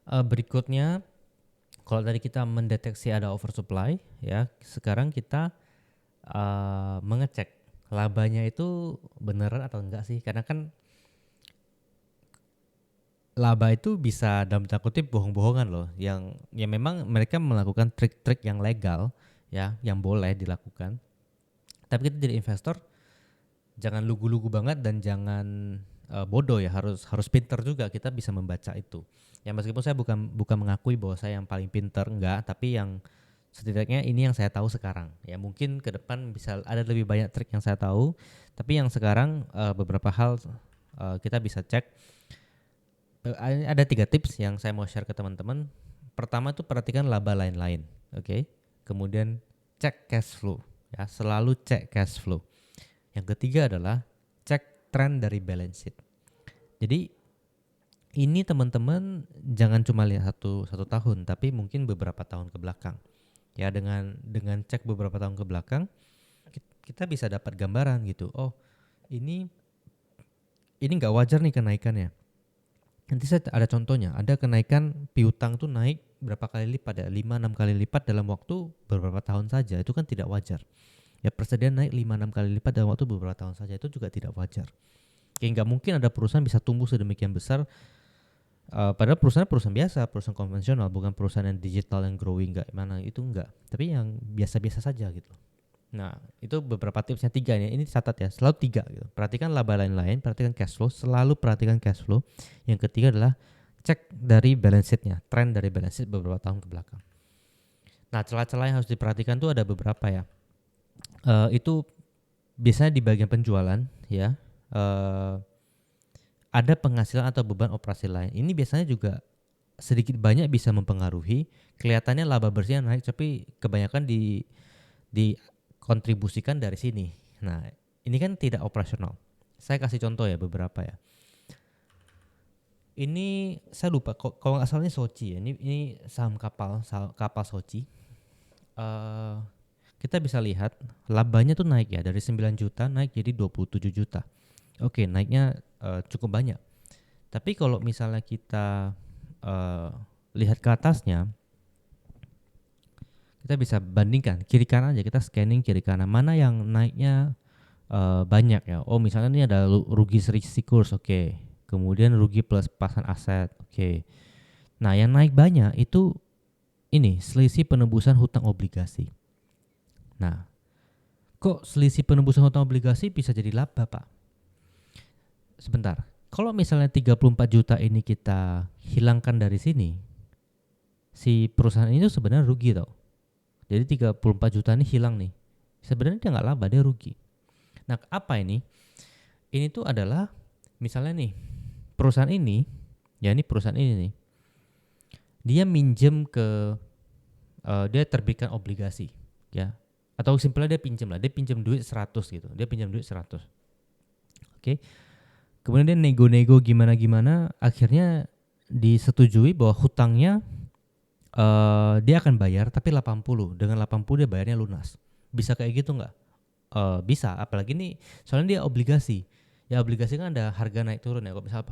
Berikutnya, kalau tadi kita mendeteksi ada oversupply, ya, sekarang kita mengecek labanya itu beneran atau enggak sih? Karena kan laba itu bisa dalam tanda kutip bohong-bohongan loh, yang ya memang mereka melakukan trik-trik yang legal, ya, yang boleh dilakukan. Tapi kita jadi investor jangan lugu-lugu banget dan jangan bodoh ya, harus pinter juga kita bisa membaca itu. Ya meskipun saya bukan mengakui bahwa saya yang paling pinter, enggak, tapi yang setidaknya ini yang saya tahu sekarang. Ya mungkin ke depan bisa ada lebih banyak trik yang saya tahu, tapi yang sekarang beberapa hal kita bisa cek. Ada 3 tips yang saya mau share ke teman-teman. Pertama tuh perhatikan laba lain-lain, oke? Kemudian cek cash flow, ya, selalu cek cash flow. Yang ketiga adalah cek tren dari balance sheet. Jadi ini teman-teman jangan cuma lihat satu tahun, tapi mungkin beberapa tahun ke belakang. Ya dengan cek beberapa tahun ke belakang, kita bisa dapat gambaran gitu. Oh, ini nggak wajar nih kenaikannya. Nanti saya ada contohnya, ada kenaikan piutang tuh naik berapa kali lipat ya, 5-6 kali lipat dalam waktu beberapa tahun saja. Itu kan tidak wajar. Ya persediaan naik 5-6 kali lipat dalam waktu beberapa tahun saja, itu juga tidak wajar. Kayak nggak mungkin ada perusahaan bisa tumbuh sedemikian besar, padahal perusahaan biasa, perusahaan konvensional, bukan perusahaan yang digital yang growing nggak mana, itu enggak. Tapi yang biasa-biasa saja gitu. Nah, itu beberapa tipsnya 3 nih. Ini catat ya, selalu 3 gitu. Perhatikan laba lain-lain, perhatikan cash flow, selalu perhatikan cash flow. Yang ketiga adalah cek dari balance sheet-nya, tren dari balance sheet beberapa tahun ke belakang. Nah, celah-celah yang harus diperhatikan tuh ada beberapa ya. Itu biasanya di bagian penjualan ya. Ada penghasilan atau beban operasi lain. Ini biasanya juga sedikit banyak bisa mempengaruhi. Kelihatannya laba bersihnya naik, tapi kebanyakan dikontribusikan dari sini. Nah, ini kan tidak operasional. Saya kasih contoh ya beberapa ya. Ini saya lupa kalau nggak salah ini Sochi ya. Ini saham kapal Sochi. Uh, Kita bisa lihat labanya tuh naik ya, dari 9 juta naik jadi 27 juta. Oke, naiknya cukup banyak. Tapi kalau misalnya kita lihat ke atasnya, kita bisa bandingkan kiri kanan aja, kita scanning kiri kanan mana yang naiknya banyak ya. Oh misalnya ini ada rugi selisih kurs, oke. Kemudian rugi plus pasan aset, oke. Nah yang naik banyak itu ini selisih penebusan hutang obligasi. Nah kok selisih penebusan hutang obligasi bisa jadi laba pak? Sebentar, kalau misalnya 34 juta ini kita hilangkan dari sini, si perusahaan ini tuh sebenarnya rugi tau. Jadi 34 juta ini hilang nih. Sebenarnya dia nggak laba, dia rugi. Nah apa ini? Ini tuh adalah misalnya nih perusahaan ini, ya ini perusahaan ini nih, dia minjem ke, dia terbitkan obligasi, ya. Atau simpelnya dia pinjam lah, dia pinjam duit 100 gitu, dia pinjam duit 100. Oke, kemudian dia nego-nego gimana-gimana, akhirnya disetujui bahwa hutangnya dia akan bayar tapi 80, dengan 80 dia bayarnya lunas. Bisa kayak gitu nggak? Bisa, apalagi nih soalnya dia obligasi. Ya obligasi kan ada harga naik turun ya. Kalau misalnya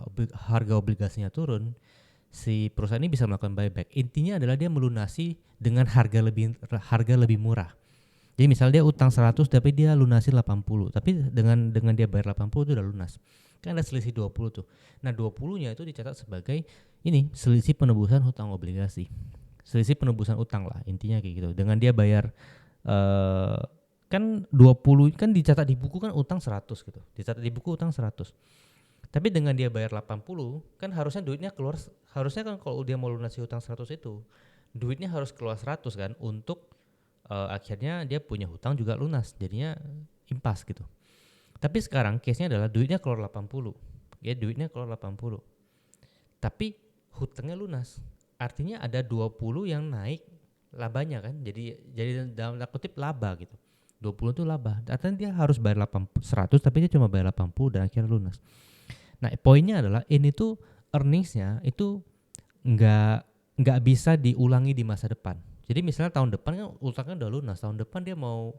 harga obligasinya turun, si perusahaan ini bisa melakukan buyback. Intinya adalah dia melunasi dengan harga lebih murah. Jadi misalnya dia utang 100 tapi dia lunasi 80, tapi dengan dia bayar 80 itu udah lunas. Kan ada selisih 20 tuh. Nah, 20-nya itu dicatat sebagai ini selisih penebusan hutang obligasi. Selisih penebusan utang lah, intinya kayak gitu. Dengan dia bayar kan 20 kan dicatat di buku kan utang 100 gitu. Dicatat di buku utang 100. Tapi dengan dia bayar 80, kan harusnya duitnya keluar, harusnya kan kalau dia mau lunasi hutang 100 itu, duitnya harus keluar 100 kan untuk akhirnya dia punya hutang juga lunas. Jadinya impas gitu. Tapi sekarang case-nya adalah duitnya keluar 80. Ya, duitnya keluar 80. Tapi hutangnya lunas. Artinya ada 20 yang naik labanya kan. Jadi dalam tanda kutip laba gitu. 20 itu laba. Artinya dia harus bayar 100 tapi dia cuma bayar 80 dan akhirnya lunas. Nah, poinnya adalah ini tuh earningsnya itu nggak bisa diulangi di masa depan. Jadi misalnya tahun depan kan utangnya udah lunas, tahun depan dia mau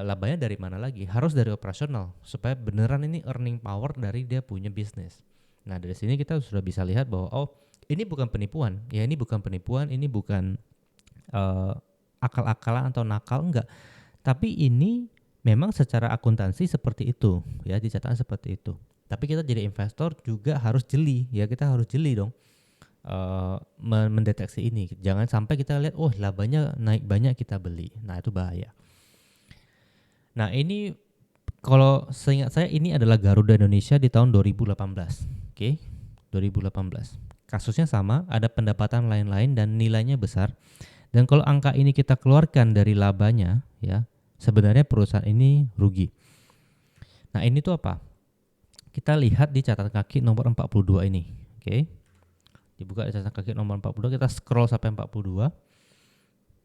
labanya dari mana lagi? Harus dari operasional supaya beneran ini earning power dari dia punya bisnis. Nah dari sini kita sudah bisa lihat bahwa oh Ini bukan penipuan, ya ini bukan penipuan, ini bukan eh, akal-akalan atau nakal, enggak. Tapi ini memang secara akuntansi seperti itu, ya dicatatkan seperti itu. Tapi kita jadi investor juga harus jeli, ya kita harus jeli dong mendeteksi ini. Jangan sampai kita lihat, oh labanya naik banyak kita beli. Nah itu bahaya. Nah ini kalau seingat saya ini adalah Garuda Indonesia di tahun 2018. Oke, 2018. Kasusnya sama, ada pendapatan lain-lain dan nilainya besar. Dan kalau angka ini kita keluarkan dari labanya, ya sebenarnya perusahaan ini rugi. Nah ini tuh apa? Kita lihat di catatan kaki nomor 42 ini. Oke, dibuka di catatan kaki nomor 42, kita scroll sampai 42.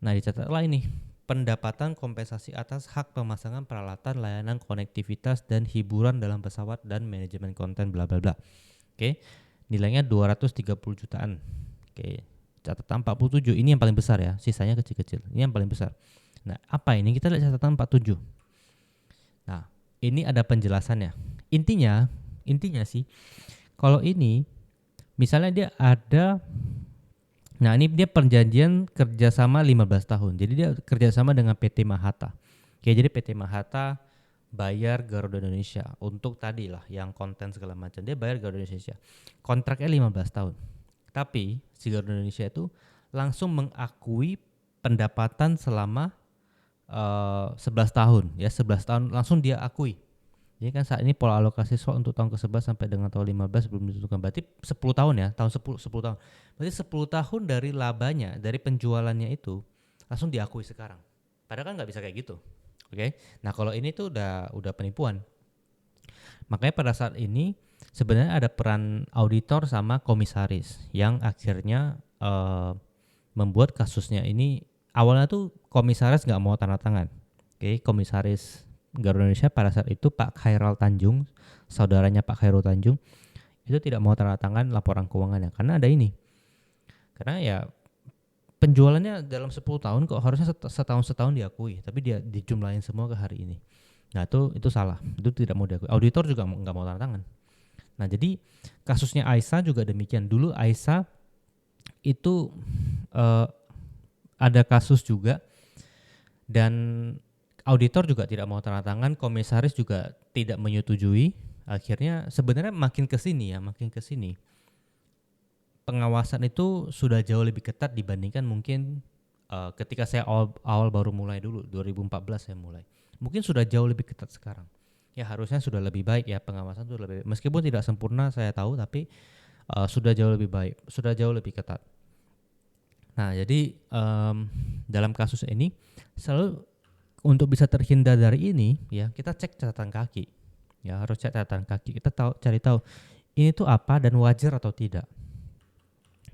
Nah dicatatlah ini, pendapatan kompensasi atas hak pemasangan peralatan layanan konektivitas dan hiburan dalam pesawat dan manajemen konten bla bla bla. Oke, nilainya 230 jutaan. Oke, catatan 47 ini yang paling besar ya, sisanya kecil-kecil. Ini yang paling besar. Nah, apa ini? Kita lihat catatan 47. Nah, ini ada penjelasannya. Intinya sih, kalau ini misalnya dia ada, nah ini dia perjanjian kerjasama 15 tahun. Jadi dia kerjasama dengan PT Mahata. Oke, jadi PT Mahata bayar Garuda Indonesia untuk tadi lah yang konten segala macam. Dia bayar Garuda Indonesia. Kontraknya 15 tahun. Tapi si Garuda Indonesia itu langsung mengakui pendapatan selama 11 tahun. Ya 11 tahun langsung dia akui. Jadi kan saat ini pola alokasi SWOT untuk tahun ke-11 sampai dengan tahun 15 belum ditentukan. Berarti 10 tahun ya, tahun 10 tahun. Berarti 10 tahun dari labanya, dari penjualannya itu langsung diakui sekarang. Padahal kan nggak bisa kayak gitu. Oke. Nah, kalau ini tuh udah penipuan. Makanya pada saat ini sebenarnya ada peran auditor sama komisaris yang akhirnya membuat kasusnya ini awalnya tuh komisaris nggak mau tanda tangan. Oke, komisaris Garuda Indonesia pada saat itu Pak Khairal Tanjung, saudaranya Pak Khairul Tanjung, itu tidak mau tanda tangan laporan keuangannya karena ada ini. Karena ya penjualannya dalam 10 tahun kok harusnya setahun diakui, tapi dia dijumlahin semua ke hari ini. Nah itu salah, itu tidak mau diakui. Auditor juga nggak mau tanda tangan. Nah jadi kasusnya Aisyah juga demikian. Dulu Aisyah itu ada kasus juga dan auditor juga tidak mau tanda tangan, komisaris juga tidak menyetujui. Akhirnya sebenarnya makin ke sini pengawasan itu sudah jauh lebih ketat dibandingkan mungkin ketika saya awal baru mulai dulu 2014 saya mulai. Mungkin sudah jauh lebih ketat sekarang. Ya harusnya sudah lebih baik ya, pengawasan sudah lebih, meskipun tidak sempurna saya tahu, tapi sudah jauh lebih baik, sudah jauh lebih ketat. Nah jadi dalam kasus ini selalu untuk bisa terhindar dari ini ya kita cek catatan kaki, ya harus cek catatan kaki, kita cari tahu ini tuh apa dan wajar atau tidak.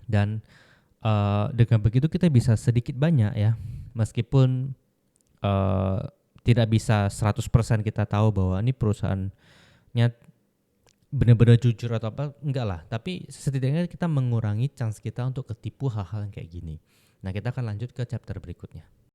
Dan dengan begitu kita bisa sedikit banyak ya, meskipun tidak bisa 100% kita tahu bahwa ini perusahaannya benar-benar jujur atau apa, enggak lah, tapi setidaknya kita mengurangi chance kita untuk ketipu hal-hal yang kayak gini. Nah kita akan lanjut ke chapter berikutnya.